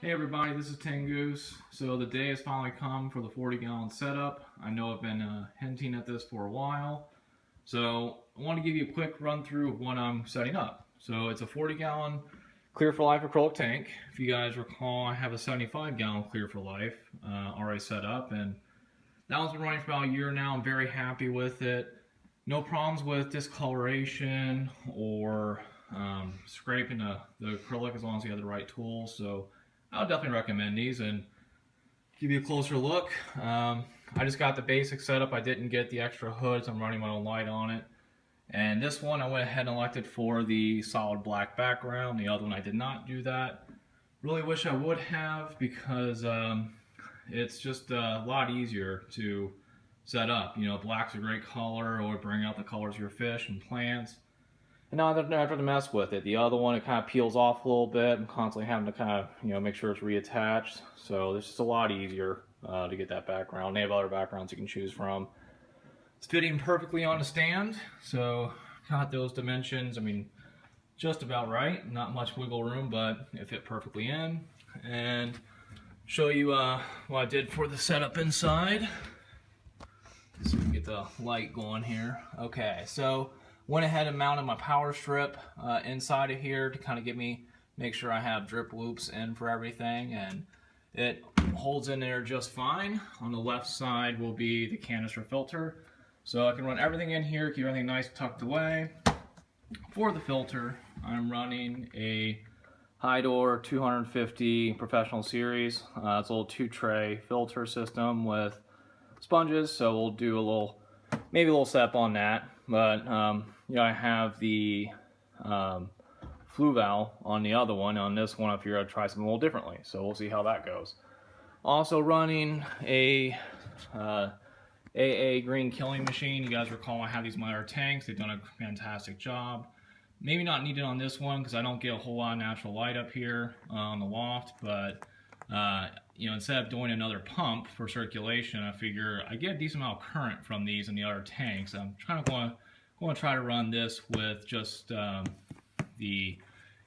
Hey everybody, this is Tengoose. So the day has finally come for the 40-gallon setup. I know I've been hinting at this for a while. So I want to give you a quick run through of what I'm setting up. So it's a 40-gallon Clear for Life acrylic tank. If you guys recall, I have a 75-gallon Clear for Life already set up, and that one's been running for about a year now. I'm very happy with it. No problems with discoloration or scraping the acrylic as long as you have the right tools. So I would definitely recommend these and give you a closer look. I just got the basic setup. I didn't get the extra hood, so I'm running my own light on it. And this one I went ahead and elected for the solid black background. The other one I did not do that. Really wish I would have, because it's just a lot easier to set up. You know, black's a great color, or bring out the colors of your fish and plants. And now I don't have to mess with it. The other one, it kind of peels off a little bit. I'm constantly having to kind of, make sure it's reattached. So it's just a lot easier to get that background. They have other backgrounds you can choose from. It's fitting perfectly on the stand. So got those dimensions. I mean, just about right. Not much wiggle room, but it fit perfectly in. And show you what I did for the setup inside. So we can get the light going here. Okay, so went ahead and mounted my power strip inside of here to kind of make sure I have drip loops in for everything, and it holds in there just fine. On the left side will be the canister filter, so I can run everything in here, keep everything nice tucked away. For the filter, I'm running a Hydor 250 Professional Series. It's a little 2-tray filter system with sponges, so we'll do maybe a little setup on that. But I have the Fluval on the other one. On this one, I figured I'd try something a little differently, so we'll see how that goes. Also running a AA green killing machine. You guys recall I have these in my other tanks. They've done a fantastic job. Maybe not needed on this one because I don't get a whole lot of natural light up here on the loft, but instead of doing another pump for circulation, I figure I get a decent amount of current from these in the other tanks. I'm kind of going to try to run this with just the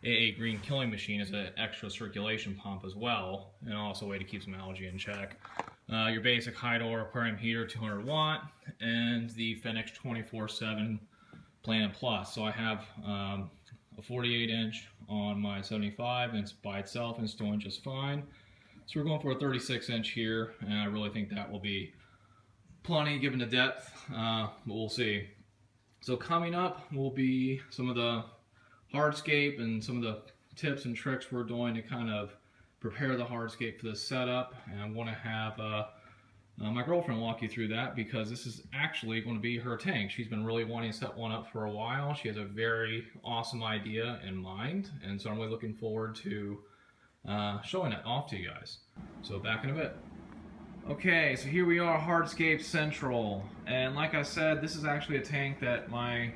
AA green killing machine as an extra circulation pump as well, and also a way to keep some algae in check. Your basic Hydor aquarium heater, 200 watt, and the Fenix 24/7 Planet Plus. So I have a 48-inch on my 75, and it's by itself and it's doing just fine. So we're going for a 36-inch here, and I really think that will be plenty given the depth, but we'll see. So coming up will be some of the hardscape and some of the tips and tricks we're doing to kind of prepare the hardscape for this setup. And I'm going to have my girlfriend walk you through that, because this is actually going to be her tank. She's been really wanting to set one up for a while. She has a very awesome idea in mind, and so I'm really looking forward to showing it off to you guys. So back in a bit. Okay, so here we are, Hardscape Central, and like I said, this is actually a tank that my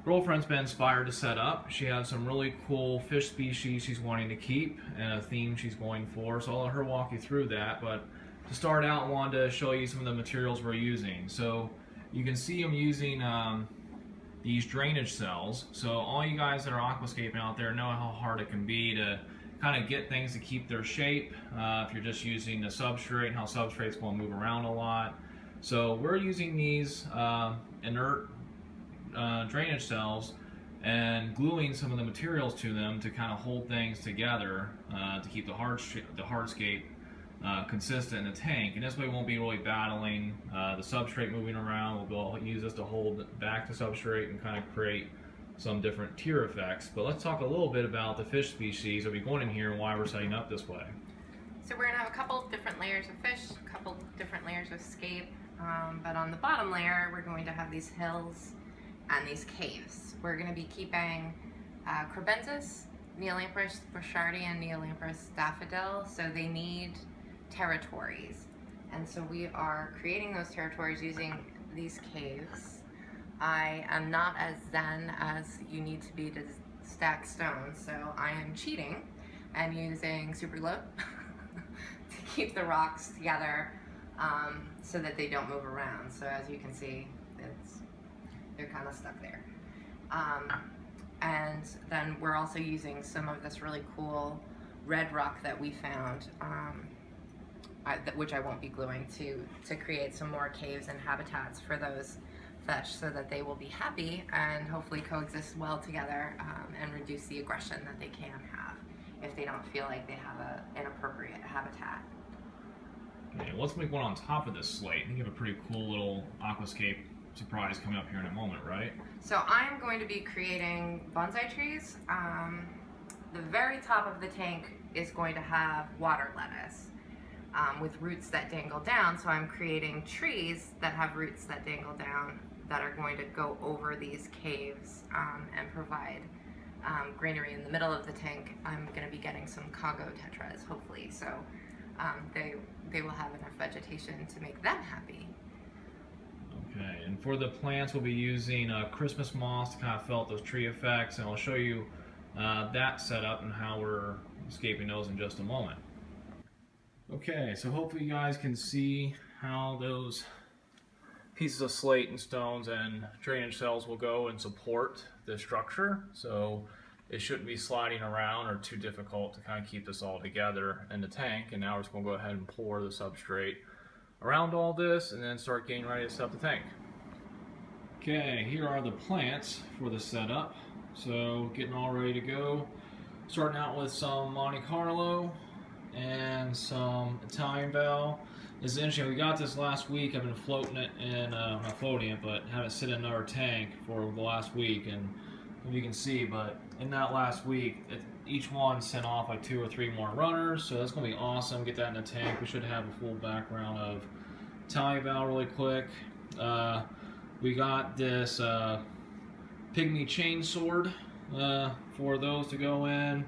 girlfriend's been inspired to set up. She has some really cool fish species she's wanting to keep and a theme she's going for, so I'll let her walk you through that. But to start out, I wanted to show you some of the materials we're using. So you can see I'm using these drainage cells. So all you guys that are aquascaping out there know how hard it can be to kind of get things to keep their shape if you're just using the substrate, and how substrate's going to move around a lot. So we're using these inert drainage cells and gluing some of the materials to them to kind of hold things together to keep the hardscape consistent in the tank. And this way we won't be really battling the substrate moving around. We'll be able to use this to hold back the substrate and kind of create some different tier effects. But let's talk a little bit about the fish species that we going in here and why we're setting up this way. So we're going to have a couple different layers of fish, a couple different layers of scape, but on the bottom layer we're going to have these hills and these caves. We're going to be keeping Kribensis, Neolamprologus Brachardi, and Neolamprologus Daffodil, so they need territories. And so we are creating those territories using these caves. I am not as zen as you need to be to stack stones, so I am cheating and using super glue to keep the rocks together so that they don't move around. So as you can see, they're kind of stuck there. And then we're also using some of this really cool red rock that we found, which I won't be gluing, to create some more caves and habitats for those fish so that they will be happy and hopefully coexist well together, and reduce the aggression that they can have if they don't feel like they have an appropriate habitat. Okay, let's make one on top of this slate. I think you have a pretty cool little aquascape surprise coming up here in a moment, right? So I'm going to be creating bonsai trees. The very top of the tank is going to have water lettuce with roots that dangle down. So I'm creating trees that have roots that dangle down that are going to go over these caves and provide greenery. In the middle of the tank, I'm going to be getting some Congo tetras, hopefully. So they will have enough vegetation to make them happy. Okay, and for the plants, we'll be using Christmas moss to kind of fill out those tree effects, and I'll show you that setup and how we're escaping those in just a moment. Okay, so hopefully you guys can see how those pieces of slate and stones and drainage cells will go and support the structure. So it shouldn't be sliding around or too difficult to kind of keep this all together in the tank. And now we're just going to go ahead and pour the substrate around all this and then start getting ready to set up the tank. Okay, here are the plants for the setup. So getting all ready to go. Starting out with some Monte Carlo and some Italian Bell. It's interesting, we got this last week. I've been floating it in, not floating it, but have it sit in our tank for the last week. And if you can see, but in that last week, each one sent off like 2 or 3 more runners. So that's going to be awesome. Get that in the tank. We should have a full background of Italian Bell really quick. We got this pygmy chain sword for those to go in,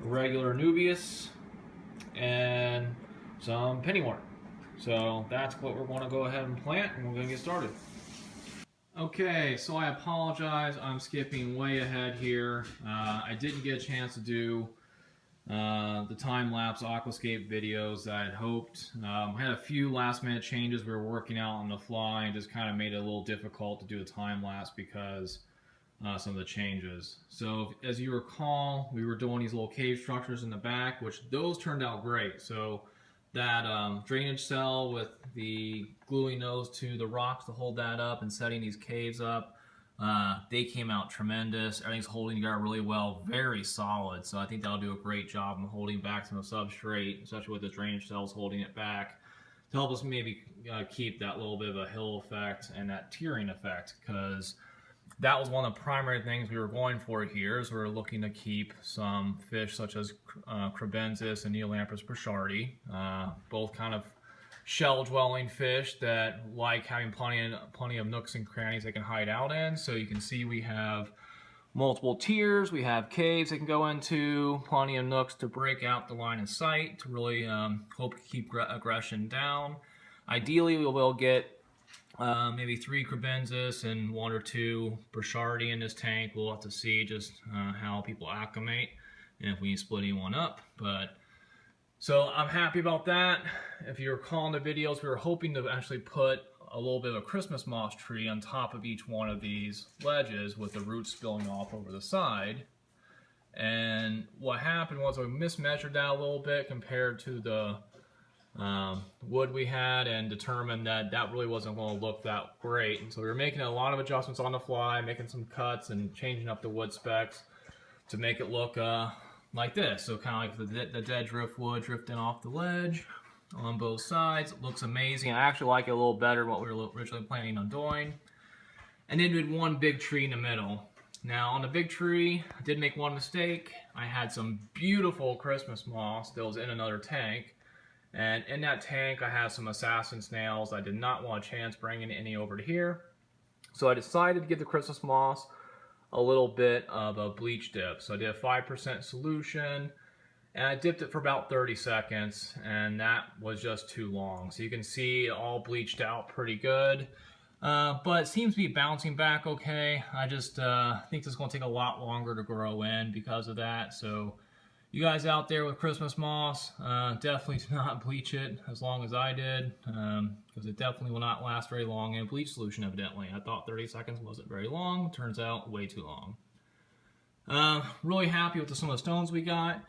regular Nubius, and some pennywort. So that's what we're going to go ahead and plant, and we're going to get started. Okay, so I apologize, I'm skipping way ahead here. I didn't get a chance to do the time-lapse aquascape videos that I had hoped. I had a few last-minute changes we were working out on the fly and just kind of made it a little difficult to do a time-lapse because some of the changes. So as you recall, we were doing these little cave structures in the back, which those turned out great. So that drainage cell with the gluing those to the rocks to hold that up and setting these caves up, they came out tremendous. Everything's holding together really well, very solid. So I think that'll do a great job in holding back some of the substrate, especially with the drainage cells holding it back, to help us maybe keep that little bit of a hill effect and that tiering effect, because that was one of the primary things we were going for here. Is we were looking to keep some fish such as Kribensis and Neolamprologus Brachardi, both kind of shell-dwelling fish that like having plenty of nooks and crannies they can hide out in. So you can see we have multiple tiers. We have caves they can go into, plenty of nooks to break out the line of sight to really hope to keep aggression down. Ideally, we will get maybe 3 Kribensis and 1 or 2 Brachardi in this tank. We'll have to see just how people acclimate and if we need to split anyone up. But so I'm happy about that. If you recall in the videos, we were hoping to actually put a little bit of a Christmas moss tree on top of each one of these ledges with the roots spilling off over the side. And what happened was we mismeasured that a little bit compared to the wood we had, and determined that that really wasn't going to look that great. And so we were making a lot of adjustments on the fly, making some cuts and changing up the wood specs to make it look like this. So kind of like the dead driftwood drifting off the ledge on both sides. It looks amazing. I actually like it a little better than what we were originally planning on doing. And then we had one big tree in the middle. Now on the big tree, I did make one mistake. I had some beautiful Christmas moss that was in another tank. And in that tank, I have some assassin snails. I did not want a chance bringing any over to here. So I decided to give the Christmas moss a little bit of a bleach dip. So I did a 5% solution, and I dipped it for about 30 seconds, and that was just too long. So you can see it all bleached out pretty good. But it seems to be bouncing back okay. I just think this is going to take a lot longer to grow in because of that. So you guys out there with Christmas moss, definitely do not bleach it as long as I did, because it definitely will not last very long in a bleach solution, evidently. I thought 30 seconds wasn't very long. Turns out way too long. Really happy with some of the stones we got.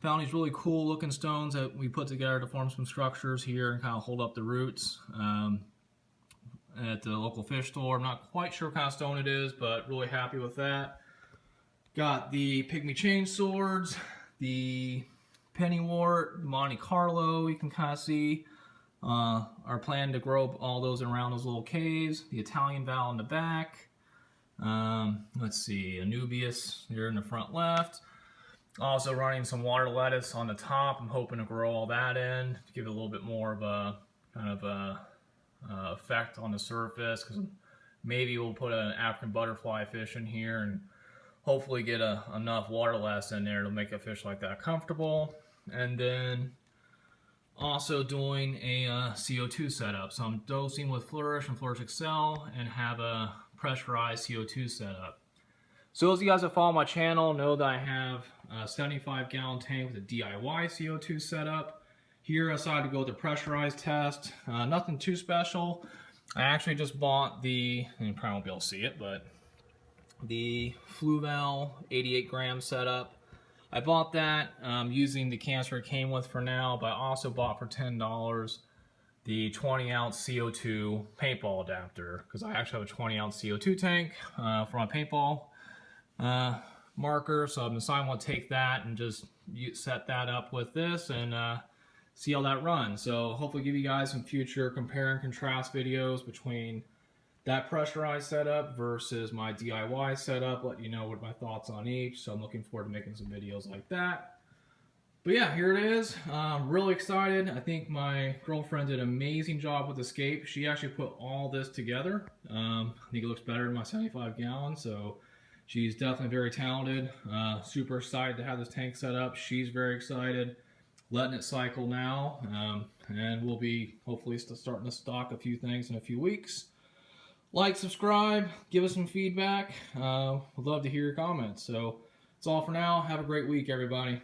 Found these really cool looking stones that we put together to form some structures here and kind of hold up the roots at the local fish store. I'm not quite sure what kind of stone it is, but really happy with that. Got the pygmy chain swords, the pennywort, Monte Carlo, you can kind of see. Our plan to grow all those around those little caves. The Italian Val in the back. Let's see, Anubias here in the front left. Also running some water lettuce on the top. I'm hoping to grow all that in to give it a little bit more of a kind of a effect on the surface, because maybe we'll put an African butterfly fish in here and hopefully get enough water lettuce in there to make a fish like that comfortable. And then also doing a CO2 setup. So I'm dosing with Flourish and Flourish Excel and have a pressurized CO2 setup. So those of you guys that follow my channel know that I have a 75-gallon tank with a DIY CO2 setup. Here I decided to go with the pressurized test. Nothing too special. I actually just bought the, and you probably won't be able to see it, but the Fluval 88 gram setup. I bought that using the canister it came with for now, but I also bought for $10 the 20-ounce CO2 paintball adapter, because I actually have a 20-ounce CO2 tank for my paintball marker, so I'm deciding I want to take that and just set that up with this and see how that runs. So hopefully give you guys some future compare and contrast videos between that pressurized setup versus my DIY setup, let you know what my thoughts on each. So I'm looking forward to making some videos like that. But yeah, here it is. I'm really excited. I think my girlfriend did an amazing job with Escape. She actually put all this together. I think it looks better than my 75 gallon, so she's definitely very talented. Super excited to have this tank set up. She's very excited. Letting it cycle now, and we'll be hopefully starting to stock a few things in a few weeks. Like, subscribe, give us some feedback. We'd love to hear your comments. So that's all for now. Have a great week, everybody.